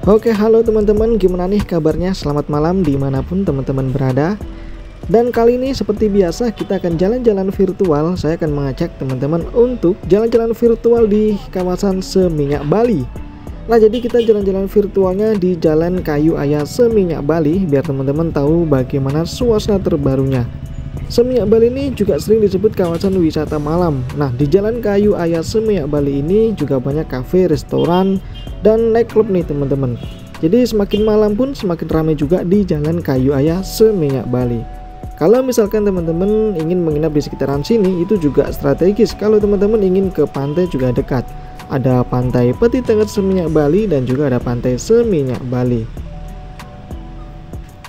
Oke, halo teman-teman, gimana nih kabarnya? Selamat malam dimanapun teman-teman berada. Dan kali ini seperti biasa kita akan jalan-jalan virtual. Saya akan mengajak teman-teman untuk jalan-jalan virtual di kawasan Seminyak Bali. Nah, jadi kita jalan-jalan virtualnya di Jalan Kayu Aya Seminyak Bali, biar teman-teman tahu bagaimana suasana terbarunya. Seminyak Bali ini juga sering disebut kawasan wisata malam. Nah, di Jalan Kayu Aya Seminyak Bali ini juga banyak kafe, restoran, dan nightclub nih teman-teman. Jadi semakin malam pun semakin ramai juga di Jalan Kayu Aya Seminyak Bali. Kalau misalkan teman-teman ingin menginap di sekitaran sini, itu juga strategis. Kalau teman-teman ingin ke pantai juga dekat. Ada Pantai Peti Tengger Seminyak Bali dan juga ada Pantai Seminyak Bali.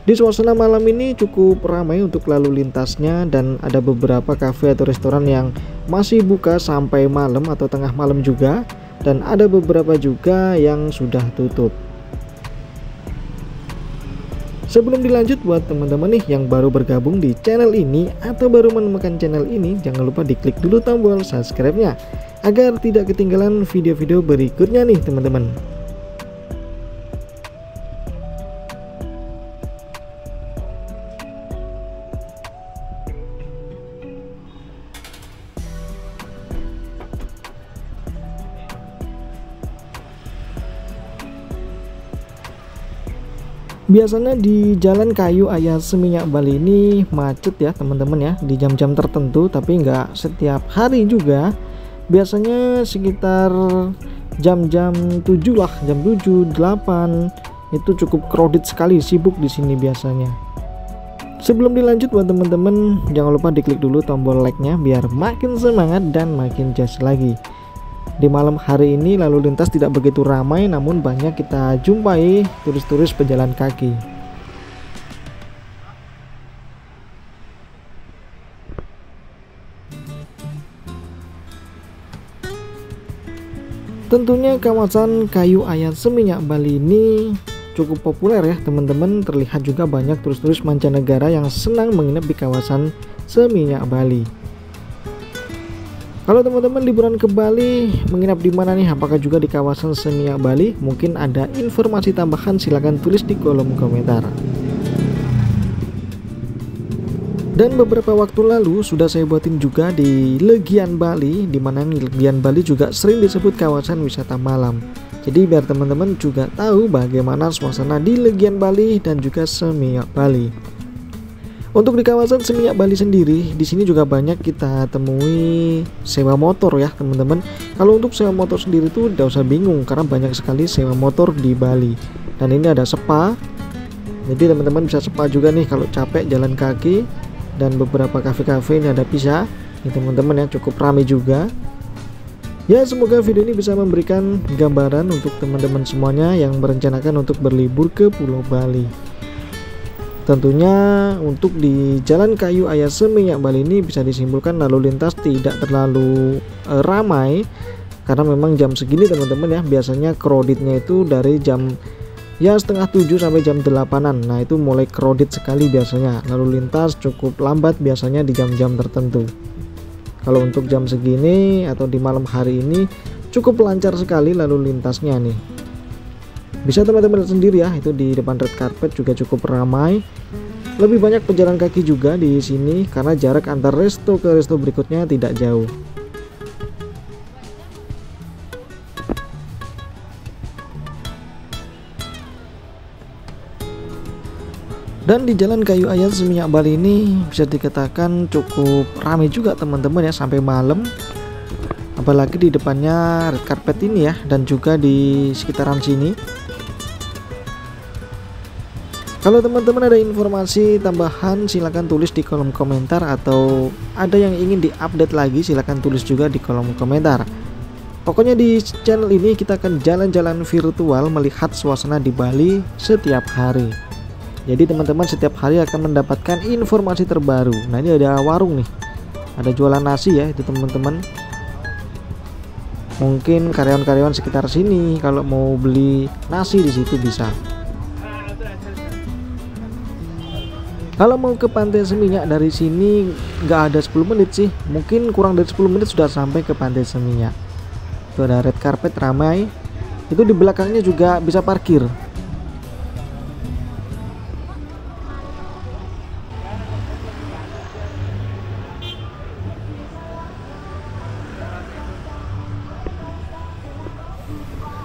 Di suasana malam ini cukup ramai untuk lalu lintasnya, dan ada beberapa kafe atau restoran yang masih buka sampai malam atau tengah malam juga, dan ada beberapa juga yang sudah tutup. Sebelum dilanjut, buat teman-teman nih yang baru bergabung di channel ini atau baru menemukan channel ini, jangan lupa diklik dulu tombol subscribe-nya agar tidak ketinggalan video-video berikutnya nih teman-teman. Biasanya di Jalan Kayu Aya Seminyak Bali ini macet ya teman-teman ya, di jam-jam tertentu, tapi nggak setiap hari juga. Biasanya sekitar jam-jam 7 lah, jam 7, 8 itu cukup crowded sekali, sibuk di sini biasanya. Sebelum dilanjut buat teman-teman, jangan lupa diklik dulu tombol like-nya biar makin semangat dan makin jas lagi. Di malam hari ini lalu lintas tidak begitu ramai, namun banyak kita jumpai turis-turis pejalan kaki. Tentunya kawasan Kayu Aya Seminyak Bali ini cukup populer ya teman-teman. Terlihat juga banyak turis-turis mancanegara yang senang menginap di kawasan Seminyak Bali. Kalau teman-teman liburan ke Bali, menginap di mana nih? Apakah juga di kawasan Seminyak Bali? Mungkin ada informasi tambahan, silahkan tulis di kolom komentar. Dan beberapa waktu lalu sudah saya buatin juga di Legian Bali, di mana Legian Bali juga sering disebut kawasan wisata malam. Jadi biar teman-teman juga tahu bagaimana suasana di Legian Bali dan juga Seminyak Bali. Untuk di kawasan Seminyak Bali sendiri, di sini juga banyak kita temui sewa motor ya teman-teman. Kalau untuk sewa motor sendiri tuh tidak usah bingung, karena banyak sekali sewa motor di Bali. Dan ini ada spa, jadi teman-teman bisa spa juga nih kalau capek jalan kaki. Dan beberapa kafe-kafe ini ada pizza, ini teman-teman ya, cukup ramai juga. Ya, semoga video ini bisa memberikan gambaran untuk teman-teman semuanya yang merencanakan untuk berlibur ke Pulau Bali. Tentunya untuk di Jalan Kayu Aya Seminyak Bali ini bisa disimpulkan lalu lintas tidak terlalu ramai, karena memang jam segini teman-teman ya, biasanya crowdednya itu dari jam ya setengah 7 sampai jam 8-an. Nah, itu mulai crowded sekali biasanya. Lalu lintas cukup lambat biasanya di jam-jam tertentu. Kalau untuk jam segini atau di malam hari ini cukup lancar sekali lalu lintasnya nih. Bisa teman-teman lihat sendiri ya, itu di depan red carpet juga cukup ramai. Lebih banyak pejalan kaki juga di sini karena jarak antar resto ke resto berikutnya tidak jauh. Dan di Jalan Kayu Aya Seminyak Bali ini bisa dikatakan cukup ramai juga teman-teman ya, sampai malam. Apalagi di depannya red carpet ini ya, dan juga di sekitaran sini. Kalau teman-teman ada informasi tambahan, silahkan tulis di kolom komentar, atau ada yang ingin diupdate lagi silahkan tulis juga di kolom komentar. Pokoknya di channel ini kita akan jalan-jalan virtual melihat suasana di Bali setiap hari. Jadi teman-teman setiap hari akan mendapatkan informasi terbaru. Nah, ini ada warung nih, ada jualan nasi ya itu teman-teman. Mungkin karyawan-karyawan sekitar sini kalau mau beli nasi di situ bisa. Kalau mau ke Pantai Seminyak dari sini nggak ada 10 menit sih, mungkin kurang dari 10 menit sudah sampai ke Pantai Seminyak. Itu ada red carpet ramai. Itu di belakangnya juga bisa parkir.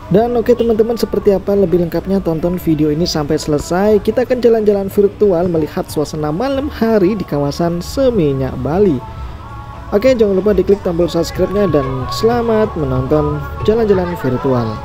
Dan oke teman-teman, seperti apa lebih lengkapnya tonton video ini sampai selesai. Kita akan jalan-jalan virtual melihat suasana malam hari di kawasan Seminyak Bali. Oke, jangan lupa diklik tombol subscribe-nya dan selamat menonton jalan-jalan virtual.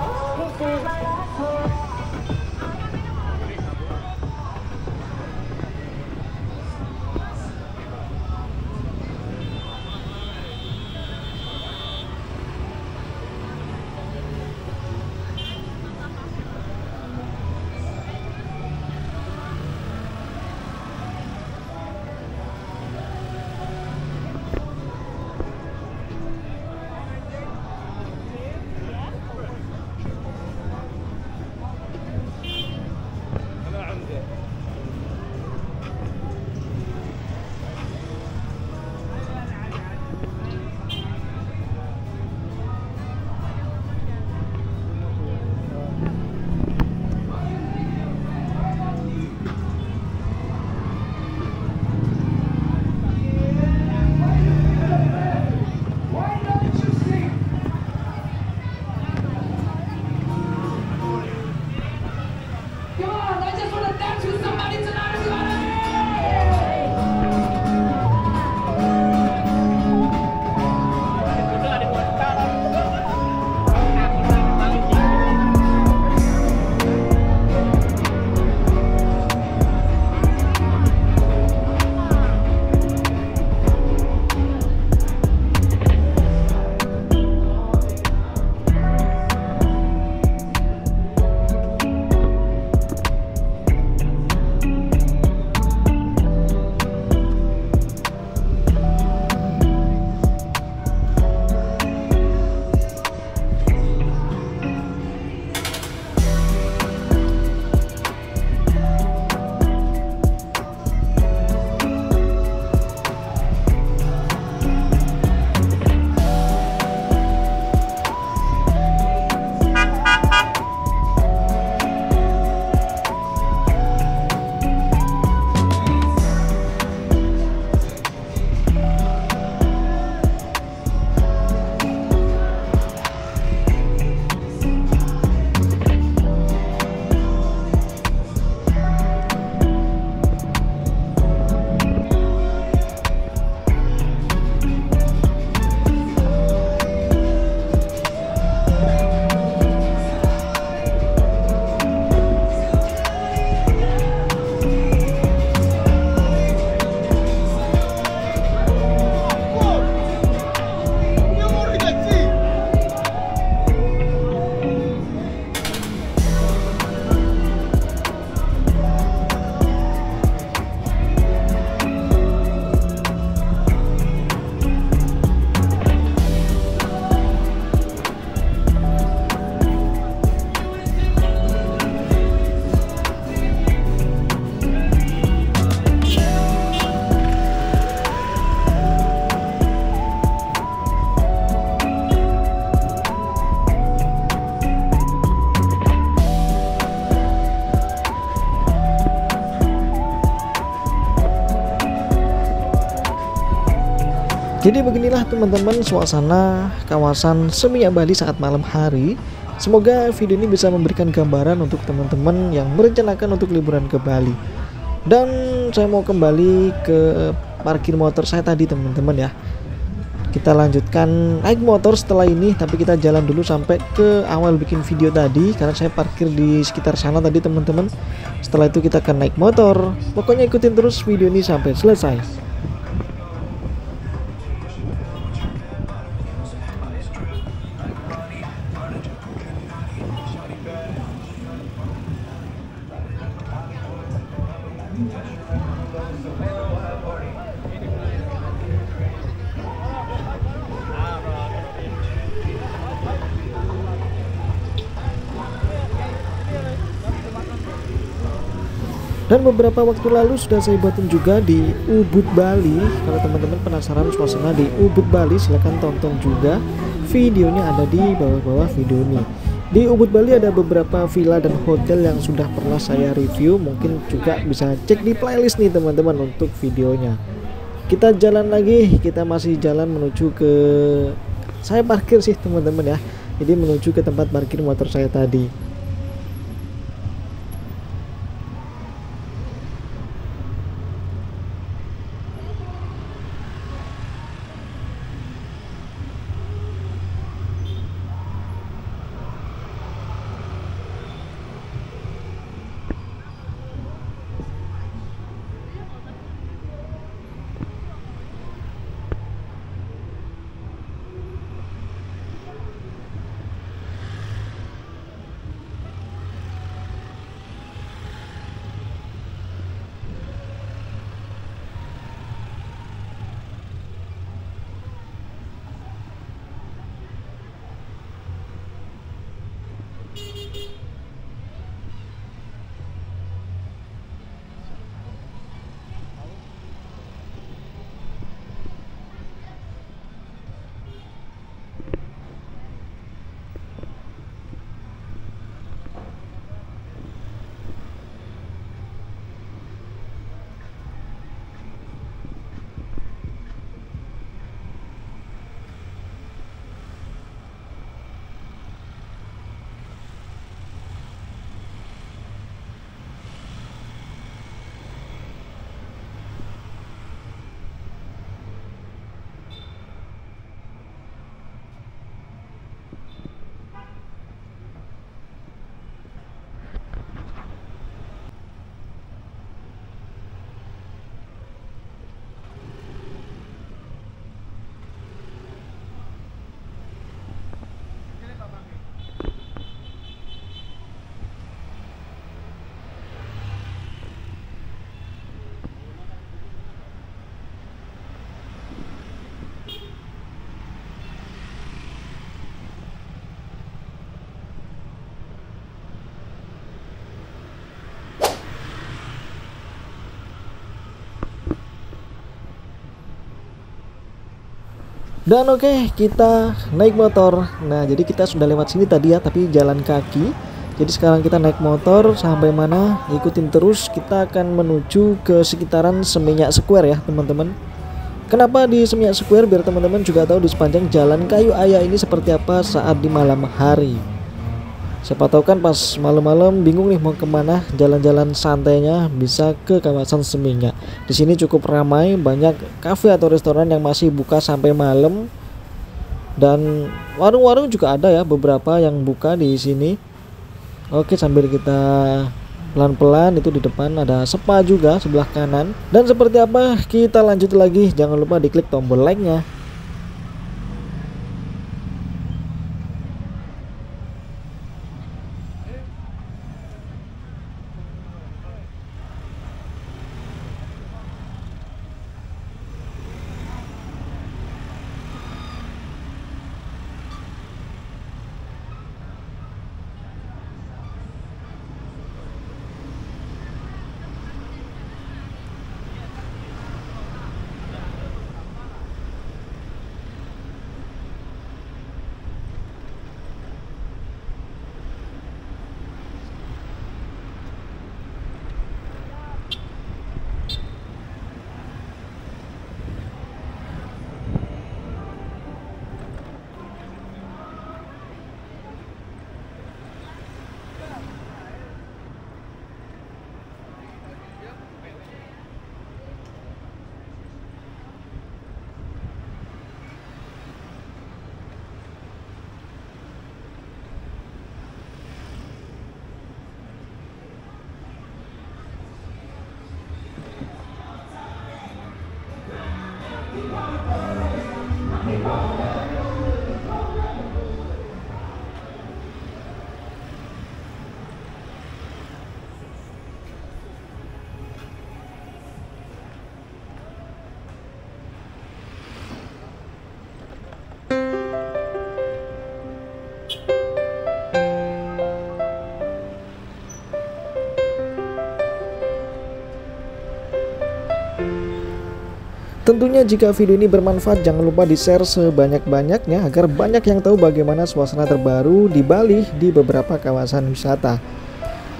Jadi beginilah teman-teman suasana kawasan Seminyak Bali saat malam hari. Semoga video ini bisa memberikan gambaran untuk teman-teman yang merencanakan untuk liburan ke Bali. Dan saya mau kembali ke parkir motor saya tadi teman-teman ya. Kita lanjutkan naik motor setelah ini, tapi kita jalan dulu sampai ke awal bikin video tadi karena saya parkir di sekitar sana tadi teman-teman. Setelah itu kita akan naik motor. Pokoknya ikutin terus video ini sampai selesai. Dan beberapa waktu lalu sudah saya buatin juga di Ubud Bali. Kalau teman-teman penasaran suasana di Ubud Bali, silahkan tonton juga. Videonya ada di bawah-bawah video ini. Di Ubud Bali ada beberapa villa dan hotel yang sudah pernah saya review. Mungkin juga bisa cek di playlist nih teman-teman untuk videonya. Kita jalan lagi, kita masih jalan menuju ke... Saya parkir sih teman-teman ya. Jadi menuju ke tempat parkir motor saya tadi. Dan oke, kita naik motor. Nah, jadi kita sudah lewat sini tadi ya, tapi jalan kaki. Jadi sekarang kita naik motor sampai mana? Ikutin terus, kita akan menuju ke sekitaran Seminyak Square ya, teman-teman. Kenapa di Seminyak Square? Biar teman-teman juga tahu di sepanjang jalan Kayu Aya ini seperti apa saat di malam hari. Siapa tahu kan pas malam-malam bingung nih mau kemana, jalan-jalan santainya bisa ke kawasan Seminyak. Di sini cukup ramai, banyak kafe atau restoran yang masih buka sampai malam, dan warung-warung juga ada ya, beberapa yang buka di sini. Oke, sambil kita pelan-pelan, itu di depan ada spa juga sebelah kanan. Dan seperti apa, kita lanjut lagi. Jangan lupa diklik tombol like-nya. Tentunya jika video ini bermanfaat, jangan lupa di-share sebanyak-banyaknya agar banyak yang tahu bagaimana suasana terbaru di Bali di beberapa kawasan wisata.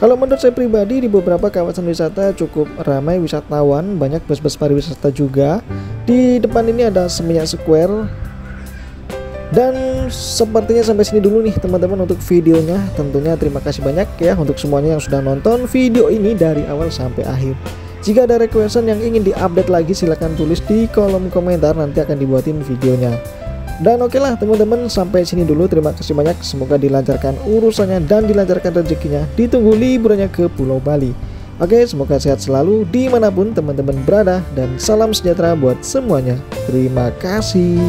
Kalau menurut saya pribadi, di beberapa kawasan wisata cukup ramai wisatawan, banyak bus-bus pariwisata juga. Di depan ini ada Seminyak Square. Dan sepertinya sampai sini dulu nih teman-teman untuk videonya. Tentunya terima kasih banyak ya untuk semuanya yang sudah nonton video ini dari awal sampai akhir. Jika ada requestan yang ingin diupdate lagi silahkan tulis di kolom komentar, nanti akan dibuatin videonya. Dan oke lah teman-teman, sampai sini dulu, terima kasih banyak. Semoga dilancarkan urusannya dan dilancarkan rezekinya. Ditunggu liburannya ke Pulau Bali. Oke, semoga sehat selalu dimanapun teman-teman berada, dan salam sejahtera buat semuanya. Terima kasih.